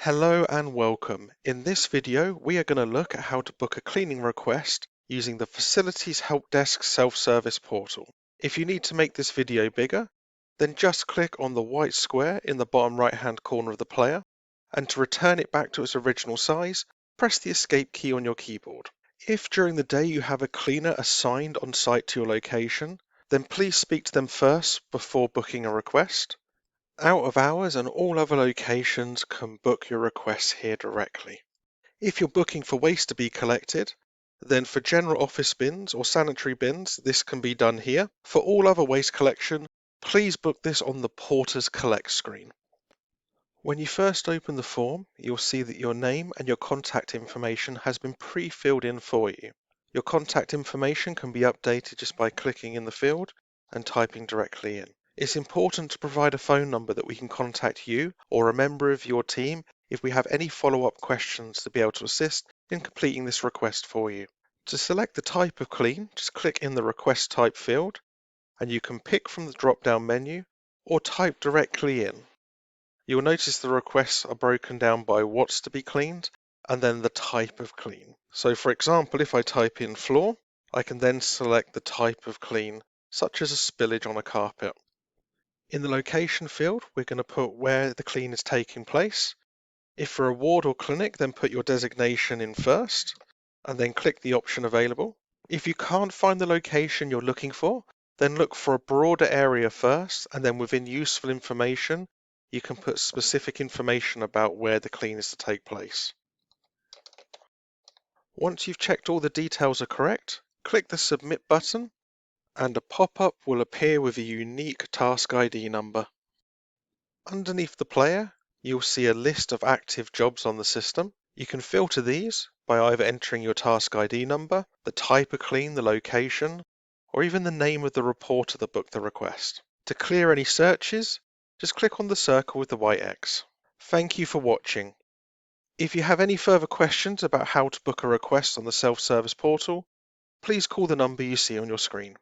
Hello and welcome. In this video, we are going to look at how to book a cleaning request using the Facilities Help Desk self-service portal. If you need to make this video bigger, then just click on the white square in the bottom right-hand corner of the player, and to return it back to its original size, press the escape key on your keyboard. If during the day you have a cleaner assigned on site to your location, then please speak to them first before booking a request. Out of hours and all other locations can book your requests here directly. If you're booking for waste to be collected, then for general office bins or sanitary bins, this can be done here. For all other waste collection, please book this on the Porter's Collect screen. When you first open the form, you'll see that your name and your contact information has been pre-filled in for you. Your contact information can be updated just by clicking in the field and typing directly in. It's important to provide a phone number that we can contact you or a member of your team if we have any follow-up questions to be able to assist in completing this request for you. To select the type of clean, just click in the request type field and you can pick from the drop-down menu or type directly in. You'll notice the requests are broken down by what's to be cleaned and then the type of clean. So for example, if I type in floor, I can then select the type of clean, such as a spillage on a carpet. In the location field, we're going to put where the clean is taking place. If for a ward or clinic, then put your designation in first, and then click the option available. If you can't find the location you're looking for, then look for a broader area first, and then within useful information, you can put specific information about where the clean is to take place. Once you've checked all the details are correct, click the Submit button, and a pop-up will appear with a unique task ID number. Underneath the player, you'll see a list of active jobs on the system. You can filter these by either entering your task ID number, the type of clean, the location, or even the name of the reporter that booked the request. To clear any searches, just click on the circle with the white X. Thank you for watching. If you have any further questions about how to book a request on the self-service portal, please call the number you see on your screen.